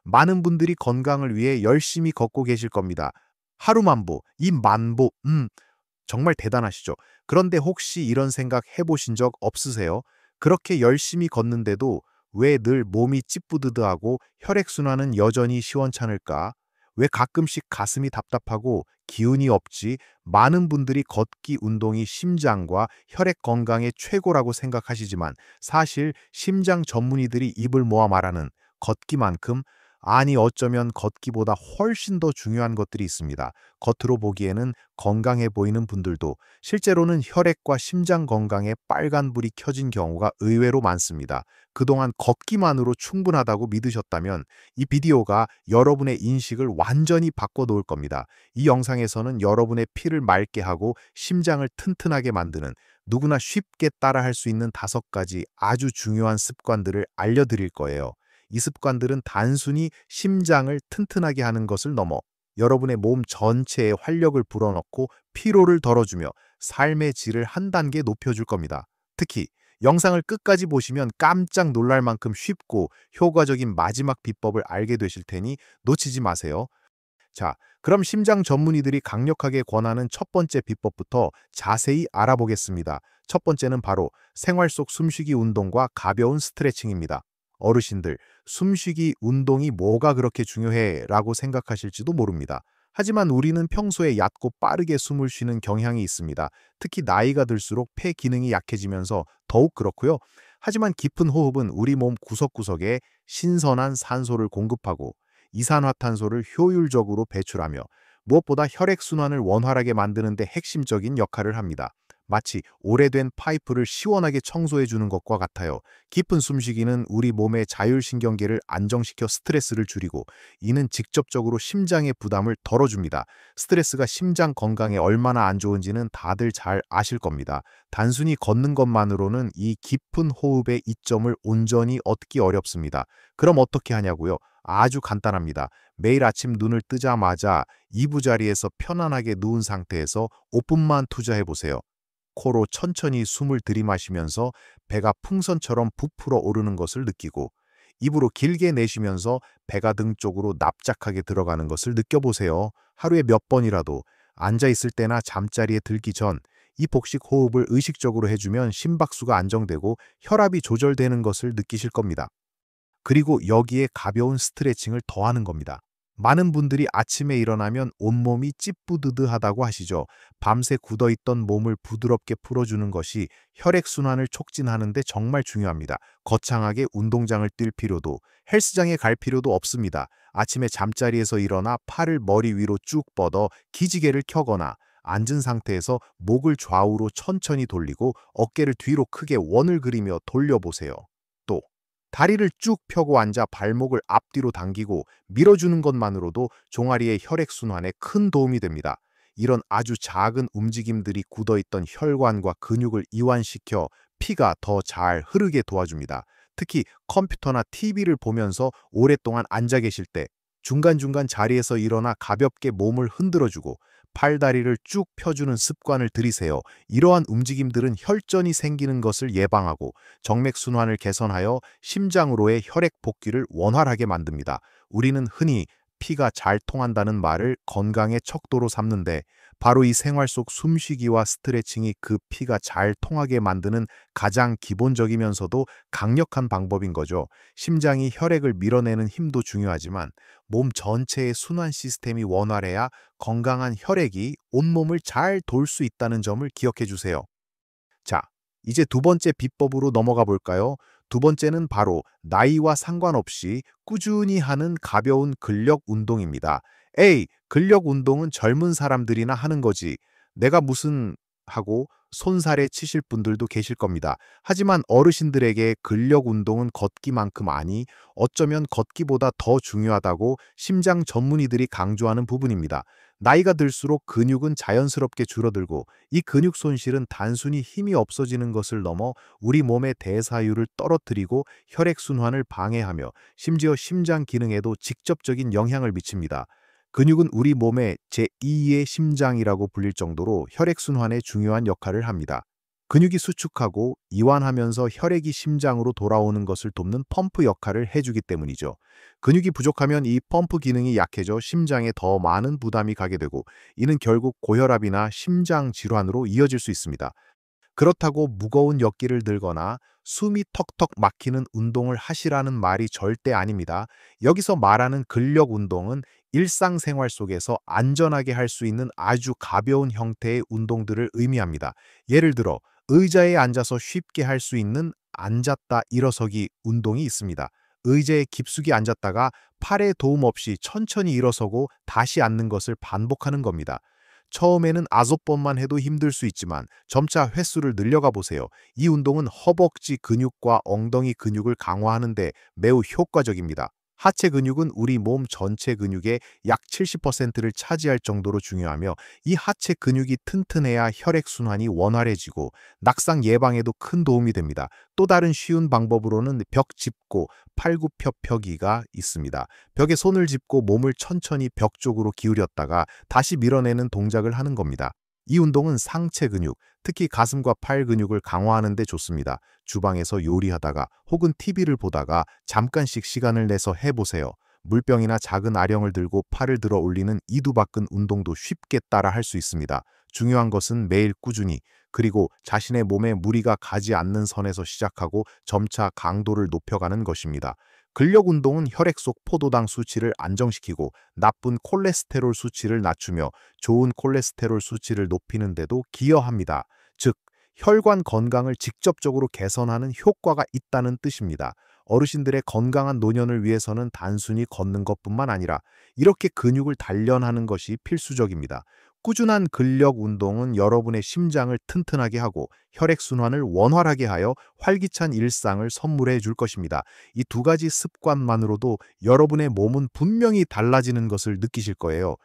많은 분들이 건강을 위해 열심히 걷고 계실 겁니다. 하루 만보, 이 만보, 정말 대단하시죠? 그런데 혹시 이런 생각 해보신 적 없으세요? 그렇게 열심히 걷는데도 왜 늘 몸이 찌뿌드드하고 혈액순환은 여전히 시원찮을까? 왜 가끔씩 가슴이 답답하고 기운이 없지? 많은 분들이 걷기 운동이 심장과 혈액 건강에 최고라고 생각하시지만 사실 심장 전문의들이 입을 모아 말하는 걷기만큼 아니 어쩌면 걷기보다 훨씬 더 중요한 것들이 있습니다. 겉으로 보기에는 건강해 보이는 분들도 실제로는 혈액과 심장 건강에 빨간불이 켜진 경우가 의외로 많습니다. 그동안 걷기만으로 충분하다고 믿으셨다면 이 비디오가 여러분의 인식을 완전히 바꿔놓을 겁니다. 이 영상에서는 여러분의 피를 맑게 하고 심장을 튼튼하게 만드는 누구나 쉽게 따라할 수 있는 5가지 아주 중요한 습관들을 알려드릴 거예요. 이 습관들은 단순히 심장을 튼튼하게 하는 것을 넘어 여러분의 몸 전체에 활력을 불어넣고 피로를 덜어주며 삶의 질을 한 단계 높여줄 겁니다. 특히 영상을 끝까지 보시면 깜짝 놀랄 만큼 쉽고 효과적인 마지막 비법을 알게 되실 테니 놓치지 마세요. 자, 그럼 심장 전문의들이 강력하게 권하는 첫 번째 비법부터 자세히 알아보겠습니다. 첫 번째는 바로 생활 속 숨쉬기 운동과 가벼운 스트레칭입니다. 어르신들, 숨쉬기 운동이 뭐가 그렇게 중요해? 라고 생각하실지도 모릅니다. 하지만 우리는 평소에 얕고 빠르게 숨을 쉬는 경향이 있습니다. 특히 나이가 들수록 폐 기능이 약해지면서 더욱 그렇고요. 하지만 깊은 호흡은 우리 몸 구석구석에 신선한 산소를 공급하고 이산화탄소를 효율적으로 배출하며 무엇보다 혈액순환을 원활하게 만드는 데 핵심적인 역할을 합니다. 마치 오래된 파이프를 시원하게 청소해 주는 것과 같아요. 깊은 숨쉬기는 우리 몸의 자율신경계를 안정시켜 스트레스를 줄이고 이는 직접적으로 심장의 부담을 덜어줍니다. 스트레스가 심장 건강에 얼마나 안 좋은지는 다들 잘 아실 겁니다. 단순히 걷는 것만으로는 이 깊은 호흡의 이점을 온전히 얻기 어렵습니다. 그럼 어떻게 하냐고요? 아주 간단합니다. 매일 아침 눈을 뜨자마자 이부자리에서 편안하게 누운 상태에서 5분만 투자해 보세요. 코로 천천히 숨을 들이마시면서 배가 풍선처럼 부풀어 오르는 것을 느끼고 입으로 길게 내쉬면서 배가 등 쪽으로 납작하게 들어가는 것을 느껴보세요. 하루에 몇 번이라도 앉아있을 때나 잠자리에 들기 전 이 복식 호흡을 의식적으로 해주면 심박수가 안정되고 혈압이 조절되는 것을 느끼실 겁니다. 그리고 여기에 가벼운 스트레칭을 더하는 겁니다. 많은 분들이 아침에 일어나면 온몸이 찌뿌드드하다고 하시죠. 밤새 굳어있던 몸을 부드럽게 풀어주는 것이 혈액순환을 촉진하는 데 정말 중요합니다. 거창하게 운동장을 뛸 필요도, 헬스장에 갈 필요도 없습니다. 아침에 잠자리에서 일어나 팔을 머리 위로 쭉 뻗어 기지개를 켜거나 앉은 상태에서 목을 좌우로 천천히 돌리고 어깨를 뒤로 크게 원을 그리며 돌려보세요. 또 다리를 쭉 펴고 앉아 발목을 앞뒤로 당기고 밀어주는 것만으로도 종아리의 혈액순환에 큰 도움이 됩니다. 이런 아주 작은 움직임들이 굳어있던 혈관과 근육을 이완시켜 피가 더 잘 흐르게 도와줍니다. 특히 컴퓨터나 TV를 보면서 오랫동안 앉아 계실 때 중간중간 자리에서 일어나 가볍게 몸을 흔들어주고 팔다리를 쭉 펴주는 습관을 들이세요. 이러한 움직임들은 혈전이 생기는 것을 예방하고 정맥순환을 개선하여 심장으로의 혈액 복귀를 원활하게 만듭니다. 우리는 흔히 피가 잘 통한다는 말을 건강의 척도로 삼는데 바로 이 생활 속 숨쉬기와 스트레칭이 그 피가 잘 통하게 만드는 가장 기본적이면서도 강력한 방법인 거죠. 심장이 혈액을 밀어내는 힘도 중요하지만 몸 전체의 순환 시스템이 원활해야 건강한 혈액이 온몸을 잘 돌 수 있다는 점을 기억해 주세요. 자, 이제 두 번째 비법으로 넘어가 볼까요? 두 번째는 바로 나이와 상관없이 꾸준히 하는 가벼운 근력 운동입니다. 에이, 근력 운동은 젊은 사람들이나 하는 거지. 내가 무슨 하고 손살에 치실 분들도 계실 겁니다. 하지만 어르신들에게 근력 운동은 걷기만큼 아니 어쩌면 걷기보다 더 중요하다고 심장 전문의들이 강조하는 부분입니다. 나이가 들수록 근육은 자연스럽게 줄어들고 이 근육 손실은 단순히 힘이 없어지는 것을 넘어 우리 몸의 대사율을 떨어뜨리고 혈액순환을 방해하며 심지어 심장 기능에도 직접적인 영향을 미칩니다. 근육은 우리 몸의 제2의 심장이라고 불릴 정도로 혈액순환에 중요한 역할을 합니다. 근육이 수축하고 이완하면서 혈액이 심장으로 돌아오는 것을 돕는 펌프 역할을 해주기 때문이죠. 근육이 부족하면 이 펌프 기능이 약해져 심장에 더 많은 부담이 가게 되고, 이는 결국 고혈압이나 심장 질환으로 이어질 수 있습니다. 그렇다고 무거운 역기를 들거나 숨이 턱턱 막히는 운동을 하시라는 말이 절대 아닙니다. 여기서 말하는 근력 운동은 일상생활 속에서 안전하게 할 수 있는 아주 가벼운 형태의 운동들을 의미합니다. 예를 들어 의자에 앉아서 쉽게 할 수 있는 앉았다 일어서기 운동이 있습니다. 의자에 깊숙이 앉았다가 팔에 도움 없이 천천히 일어서고 다시 앉는 것을 반복하는 겁니다. 처음에는 5번만 해도 힘들 수 있지만 점차 횟수를 늘려가 보세요. 이 운동은 허벅지 근육과 엉덩이 근육을 강화하는 데 매우 효과적입니다. 하체 근육은 우리 몸 전체 근육의 약 70%를 차지할 정도로 중요하며, 이 하체 근육이 튼튼해야 혈액순환이 원활해지고 낙상 예방에도 큰 도움이 됩니다. 또 다른 쉬운 방법으로는 벽 짚고 팔굽혀펴기가 있습니다. 벽에 손을 짚고 몸을 천천히 벽 쪽으로 기울였다가 다시 밀어내는 동작을 하는 겁니다. 이 운동은 상체 근육, 특히 가슴과 팔 근육을 강화하는 데 좋습니다. 주방에서 요리하다가 혹은 TV를 보다가 잠깐씩 시간을 내서 해보세요. 물병이나 작은 아령을 들고 팔을 들어 올리는 이두박근 운동도 쉽게 따라 할 수 있습니다. 중요한 것은 매일 꾸준히, 그리고 자신의 몸에 무리가 가지 않는 선에서 시작하고 점차 강도를 높여가는 것입니다. 근력 운동은 혈액 속 포도당 수치를 안정시키고 나쁜 콜레스테롤 수치를 낮추며 좋은 콜레스테롤 수치를 높이는 데도 기여합니다. 즉, 혈관 건강을 직접적으로 개선하는 효과가 있다는 뜻입니다. 어르신들의 건강한 노년을 위해서는 단순히 걷는 것뿐만 아니라 이렇게 근육을 단련하는 것이 필수적입니다. 꾸준한 근력 운동은 여러분의 심장을 튼튼하게 하고 혈액순환을 원활하게 하여 활기찬 일상을 선물해 줄 것입니다. 이 두 가지 습관만으로도 여러분의 몸은 분명히 달라지는 것을 느끼실 거예요.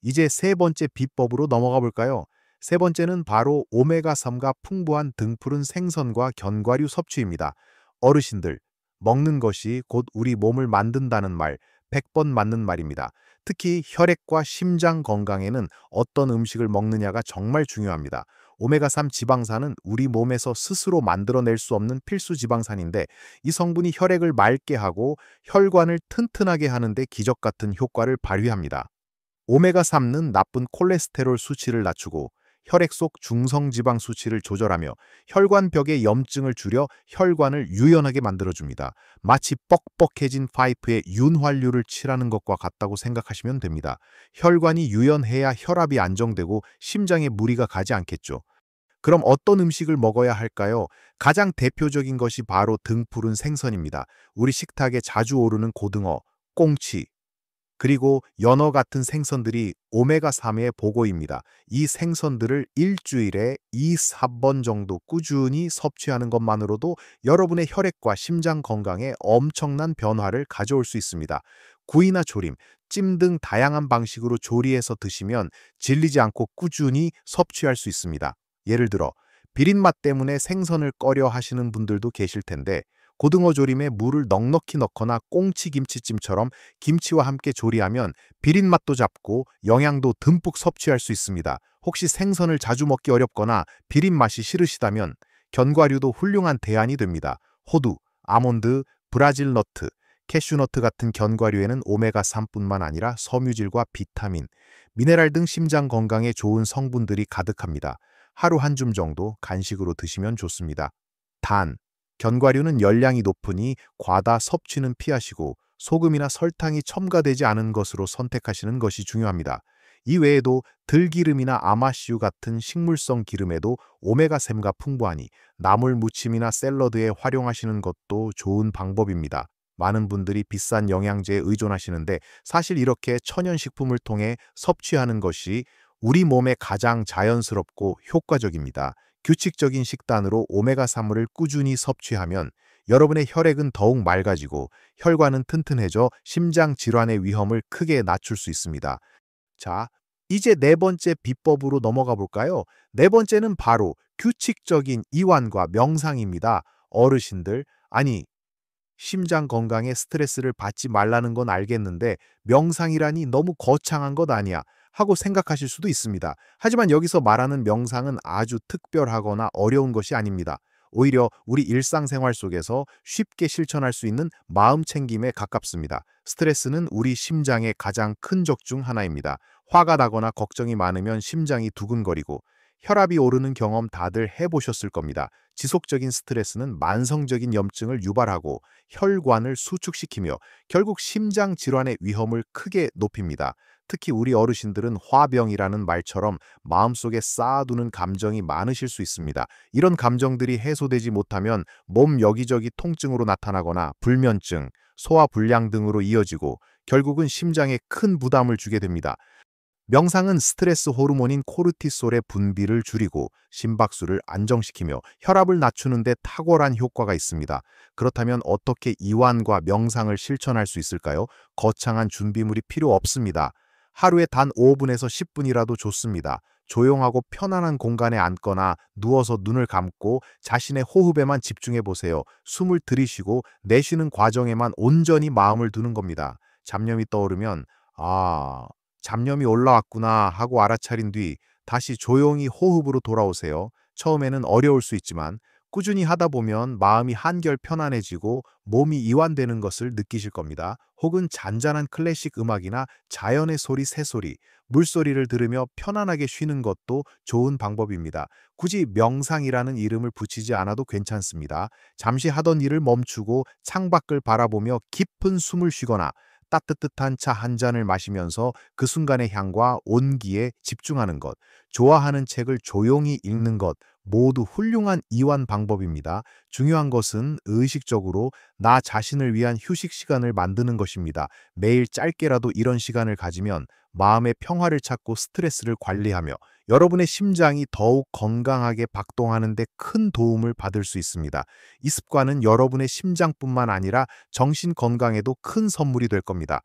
이제 세 번째 비법으로 넘어가 볼까요? 세 번째는 바로 오메가3가 풍부한 등푸른 생선과 견과류 섭취입니다. 어르신들, 먹는 것이 곧 우리 몸을 만든다는 말, 100번 맞는 말입니다. 특히 혈액과 심장 건강에는 어떤 음식을 먹느냐가 정말 중요합니다. 오메가3 지방산은 우리 몸에서 스스로 만들어낼 수 없는 필수 지방산인데, 이 성분이 혈액을 맑게 하고 혈관을 튼튼하게 하는 데 기적 같은 효과를 발휘합니다. 오메가3는 나쁜 콜레스테롤 수치를 낮추고 혈액 속 중성지방 수치를 조절하며 혈관벽의 염증을 줄여 혈관을 유연하게 만들어줍니다. 마치 뻑뻑해진 파이프에 윤활유를 칠하는 것과 같다고 생각하시면 됩니다. 혈관이 유연해야 혈압이 안정되고 심장에 무리가 가지 않겠죠. 그럼 어떤 음식을 먹어야 할까요? 가장 대표적인 것이 바로 등푸른 생선입니다. 우리 식탁에 자주 오르는 고등어, 꽁치, 그리고 연어 같은 생선들이 오메가3의 보고입니다. 이 생선들을 일주일에 2, 3번 정도 꾸준히 섭취하는 것만으로도 여러분의 혈액과 심장 건강에 엄청난 변화를 가져올 수 있습니다. 구이나 조림, 찜 등 다양한 방식으로 조리해서 드시면 질리지 않고 꾸준히 섭취할 수 있습니다. 예를 들어 비린맛 때문에 생선을 꺼려 하시는 분들도 계실 텐데, 고등어 조림에 물을 넉넉히 넣거나 꽁치 김치찜처럼 김치와 함께 조리하면 비린맛도 잡고 영양도 듬뿍 섭취할 수 있습니다. 혹시 생선을 자주 먹기 어렵거나 비린맛이 싫으시다면 견과류도 훌륭한 대안이 됩니다. 호두, 아몬드, 브라질 너트, 캐슈너트 같은 견과류에는 오메가3뿐만 아니라 섬유질과 비타민, 미네랄 등 심장 건강에 좋은 성분들이 가득합니다. 하루 한 줌 정도 간식으로 드시면 좋습니다. 단, 견과류는 열량이 높으니 과다 섭취는 피하시고 소금이나 설탕이 첨가되지 않은 것으로 선택하시는 것이 중요합니다. 이 외에도 들기름이나 아마씨유 같은 식물성 기름에도 오메가3가 풍부하니 나물 무침이나 샐러드에 활용하시는 것도 좋은 방법입니다. 많은 분들이 비싼 영양제에 의존하시는데, 사실 이렇게 천연식품을 통해 섭취하는 것이 우리 몸에 가장 자연스럽고 효과적입니다. 규칙적인 식단으로 오메가3을 꾸준히 섭취하면 여러분의 혈액은 더욱 맑아지고 혈관은 튼튼해져 심장 질환의 위험을 크게 낮출 수 있습니다. 자, 이제 네 번째 비법으로 넘어가 볼까요? 네 번째는 바로 규칙적인 이완과 명상입니다. 어르신들, 아니, 심장 건강에 스트레스를 받지 말라는 건 알겠는데 명상이라니 너무 거창한 것 아니야. 하고 생각하실 수도 있습니다. 하지만 여기서 말하는 명상은 아주 특별하거나 어려운 것이 아닙니다. 오히려 우리 일상생활 속에서 쉽게 실천할 수 있는 마음 챙김에 가깝습니다. 스트레스는 우리 심장의 가장 큰 적 중 하나입니다. 화가 나거나 걱정이 많으면 심장이 두근거리고 혈압이 오르는 경험 다들 해보셨을 겁니다. 지속적인 스트레스는 만성적인 염증을 유발하고 혈관을 수축시키며 결국 심장 질환의 위험을 크게 높입니다. 특히 우리 어르신들은 화병이라는 말처럼 마음속에 쌓아두는 감정이 많으실 수 있습니다. 이런 감정들이 해소되지 못하면 몸 여기저기 통증으로 나타나거나 불면증, 소화불량 등으로 이어지고 결국은 심장에 큰 부담을 주게 됩니다. 명상은 스트레스 호르몬인 코르티솔의 분비를 줄이고 심박수를 안정시키며 혈압을 낮추는 데 탁월한 효과가 있습니다. 그렇다면 어떻게 이완과 명상을 실천할 수 있을까요? 거창한 준비물이 필요 없습니다. 하루에 단 5분에서 10분이라도 좋습니다. 조용하고 편안한 공간에 앉거나 누워서 눈을 감고 자신의 호흡에만 집중해 보세요. 숨을 들이쉬고 내쉬는 과정에만 온전히 마음을 두는 겁니다. 잡념이 떠오르면 잡념이 올라왔구나 하고 알아차린 뒤 다시 조용히 호흡으로 돌아오세요. 처음에는 어려울 수 있지만 꾸준히 하다 보면 마음이 한결 편안해지고 몸이 이완되는 것을 느끼실 겁니다. 혹은 잔잔한 클래식 음악이나 자연의 소리, 새소리, 물소리를 들으며 편안하게 쉬는 것도 좋은 방법입니다. 굳이 명상이라는 이름을 붙이지 않아도 괜찮습니다. 잠시 하던 일을 멈추고 창밖을 바라보며 깊은 숨을 쉬거나 따뜻한 차 한 잔을 마시면서 그 순간의 향과 온기에 집중하는 것, 좋아하는 책을 조용히 읽는 것, 모두 훌륭한 이완 방법입니다. 중요한 것은 의식적으로 나 자신을 위한 휴식 시간을 만드는 것입니다. 매일 짧게라도 이런 시간을 가지면 마음의 평화를 찾고 스트레스를 관리하며 여러분의 심장이 더욱 건강하게 박동하는 데 큰 도움을 받을 수 있습니다. 이 습관은 여러분의 심장뿐만 아니라 정신 건강에도 큰 선물이 될 겁니다.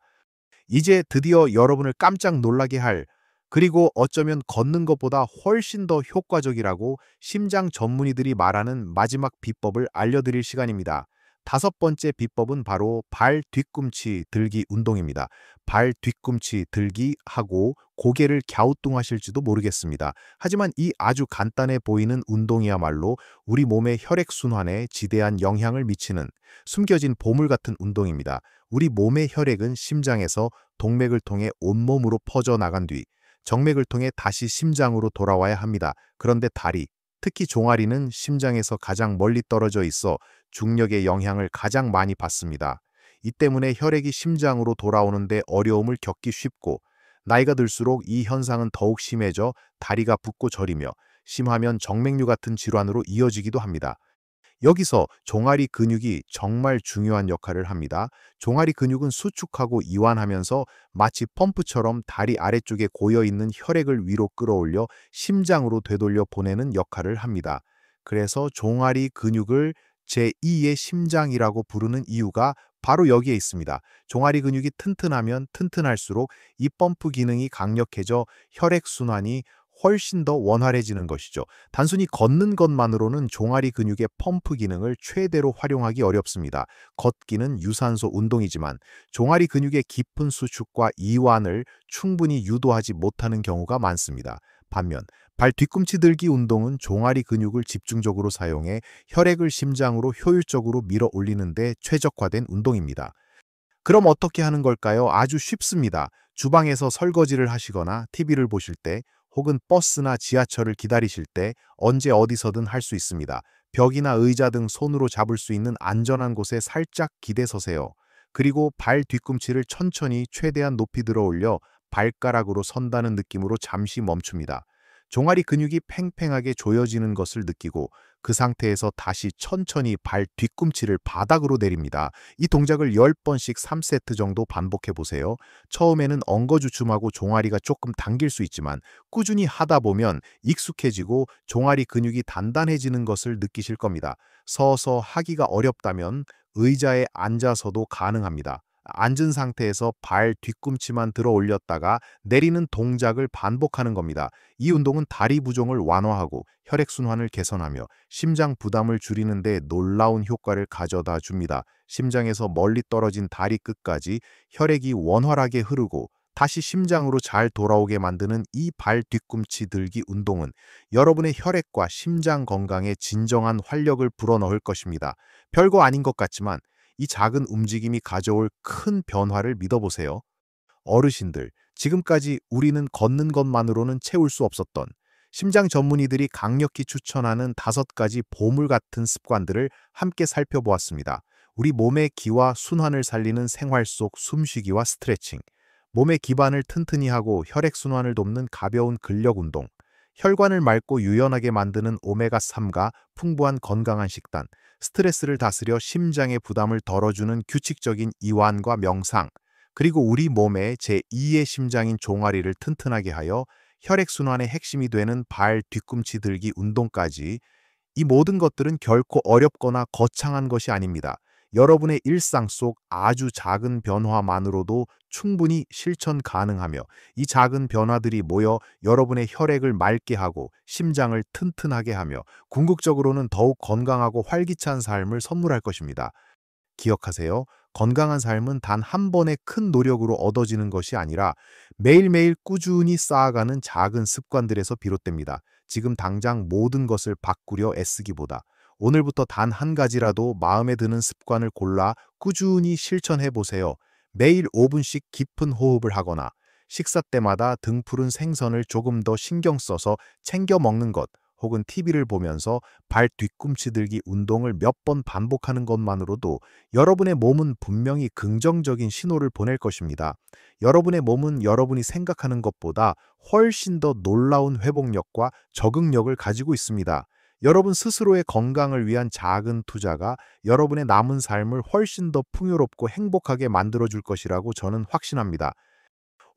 이제 드디어 여러분을 깜짝 놀라게 할, 그리고 어쩌면 걷는 것보다 훨씬 더 효과적이라고 심장 전문의들이 말하는 마지막 비법을 알려드릴 시간입니다. 다섯 번째 비법은 바로 발 뒤꿈치 들기 운동입니다. 발 뒤꿈치 들기 하고 고개를 갸우뚱하실지도 모르겠습니다. 하지만 이 아주 간단해 보이는 운동이야말로 우리 몸의 혈액순환에 지대한 영향을 미치는 숨겨진 보물 같은 운동입니다. 우리 몸의 혈액은 심장에서 동맥을 통해 온몸으로 퍼져나간 뒤 정맥을 통해 다시 심장으로 돌아와야 합니다. 그런데 다리, 특히 종아리는 심장에서 가장 멀리 떨어져 있어 중력의 영향을 가장 많이 받습니다. 이 때문에 혈액이 심장으로 돌아오는데 어려움을 겪기 쉽고 나이가 들수록 이 현상은 더욱 심해져 다리가 붓고 저리며 심하면 정맥류 같은 질환으로 이어지기도 합니다. 여기서 종아리 근육이 정말 중요한 역할을 합니다. 종아리 근육은 수축하고 이완하면서 마치 펌프처럼 다리 아래쪽에 고여있는 혈액을 위로 끌어올려 심장으로 되돌려 보내는 역할을 합니다. 그래서 종아리 근육을 제2의 심장이라고 부르는 이유가 바로 여기에 있습니다. 종아리 근육이 튼튼하면 튼튼할수록 이 펌프 기능이 강력해져 혈액순환이 훨씬 더 원활해지는 것이죠. 단순히 걷는 것만으로는 종아리 근육의 펌프 기능을 최대로 활용하기 어렵습니다. 걷기는 유산소 운동이지만 종아리 근육의 깊은 수축과 이완을 충분히 유도하지 못하는 경우가 많습니다. 반면 발 뒤꿈치 들기 운동은 종아리 근육을 집중적으로 사용해 혈액을 심장으로 효율적으로 밀어 올리는 데 최적화된 운동입니다. 그럼 어떻게 하는 걸까요? 아주 쉽습니다. 주방에서 설거지를 하시거나 TV를 보실 때 혹은 버스나 지하철을 기다리실 때 언제 어디서든 할 수 있습니다. 벽이나 의자 등 손으로 잡을 수 있는 안전한 곳에 살짝 기대 서세요. 그리고 발 뒤꿈치를 천천히 최대한 높이 들어 올려 발가락으로 선다는 느낌으로 잠시 멈춥니다. 종아리 근육이 팽팽하게 조여지는 것을 느끼고 그 상태에서 다시 천천히 발 뒤꿈치를 바닥으로 내립니다. 이 동작을 10번씩 3세트 정도 반복해 보세요. 처음에는 엉거주춤하고 종아리가 조금 당길 수 있지만 꾸준히 하다 보면 익숙해지고 종아리 근육이 단단해지는 것을 느끼실 겁니다. 서서 하기가 어렵다면 의자에 앉아서도 가능합니다. 앉은 상태에서 발 뒤꿈치만 들어 올렸다가 내리는 동작을 반복하는 겁니다. 이 운동은 다리 부종을 완화하고 혈액순환을 개선하며 심장 부담을 줄이는 데 놀라운 효과를 가져다 줍니다. 심장에서 멀리 떨어진 다리 끝까지 혈액이 원활하게 흐르고 다시 심장으로 잘 돌아오게 만드는 이 발 뒤꿈치 들기 운동은 여러분의 혈액과 심장 건강에 진정한 활력을 불어넣을 것입니다. 별거 아닌 것 같지만 이 작은 움직임이 가져올 큰 변화를 믿어보세요. 어르신들, 지금까지 우리는 걷는 것만으로는 채울 수 없었던 심장 전문의들이 강력히 추천하는 5가지 보물 같은 습관들을 함께 살펴보았습니다. 우리 몸의 기와 순환을 살리는 생활 속 숨쉬기와 스트레칭, 몸의 기반을 튼튼히 하고 혈액순환을 돕는 가벼운 근력 운동, 혈관을 맑고 유연하게 만드는 오메가3가 풍부한 건강한 식단, 스트레스를 다스려 심장의 부담을 덜어주는 규칙적인 이완과 명상, 그리고 우리 몸의 제2의 심장인 종아리를 튼튼하게 하여 혈액순환의 핵심이 되는 발 뒤꿈치 들기 운동까지, 이 모든 것들은 결코 어렵거나 거창한 것이 아닙니다. 여러분의 일상 속 아주 작은 변화만으로도 충분히 실천 가능하며, 이 작은 변화들이 모여 여러분의 혈액을 맑게 하고 심장을 튼튼하게 하며 궁극적으로는 더욱 건강하고 활기찬 삶을 선물할 것입니다. 기억하세요. 건강한 삶은 단 한 번의 큰 노력으로 얻어지는 것이 아니라 매일매일 꾸준히 쌓아가는 작은 습관들에서 비롯됩니다. 지금 당장 모든 것을 바꾸려 애쓰기보다 오늘부터 단 한 가지라도 마음에 드는 습관을 골라 꾸준히 실천해 보세요. 매일 5분씩 깊은 호흡을 하거나 식사 때마다 등푸른 생선을 조금 더 신경 써서 챙겨 먹는 것, 혹은 TV를 보면서 발 뒤꿈치 들기 운동을 몇 번 반복하는 것만으로도 여러분의 몸은 분명히 긍정적인 신호를 보낼 것입니다. 여러분의 몸은 여러분이 생각하는 것보다 훨씬 더 놀라운 회복력과 적응력을 가지고 있습니다. 여러분 스스로의 건강을 위한 작은 투자가 여러분의 남은 삶을 훨씬 더 풍요롭고 행복하게 만들어줄 것이라고 저는 확신합니다.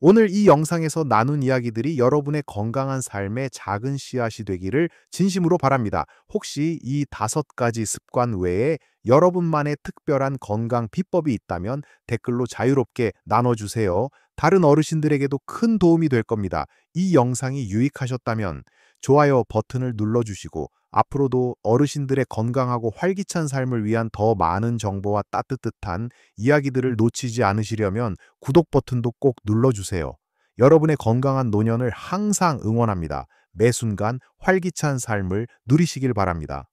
오늘 이 영상에서 나눈 이야기들이 여러분의 건강한 삶의 작은 씨앗이 되기를 진심으로 바랍니다. 혹시 이 5가지 습관 외에 여러분만의 특별한 건강 비법이 있다면 댓글로 자유롭게 나눠주세요. 다른 어르신들에게도 큰 도움이 될 겁니다. 이 영상이 유익하셨다면 좋아요 버튼을 눌러주시고, 앞으로도 어르신들의 건강하고 활기찬 삶을 위한 더 많은 정보와 따뜻한 이야기들을 놓치지 않으시려면 구독 버튼도 꼭 눌러주세요. 여러분의 건강한 노년을 항상 응원합니다. 매 순간 활기찬 삶을 누리시길 바랍니다.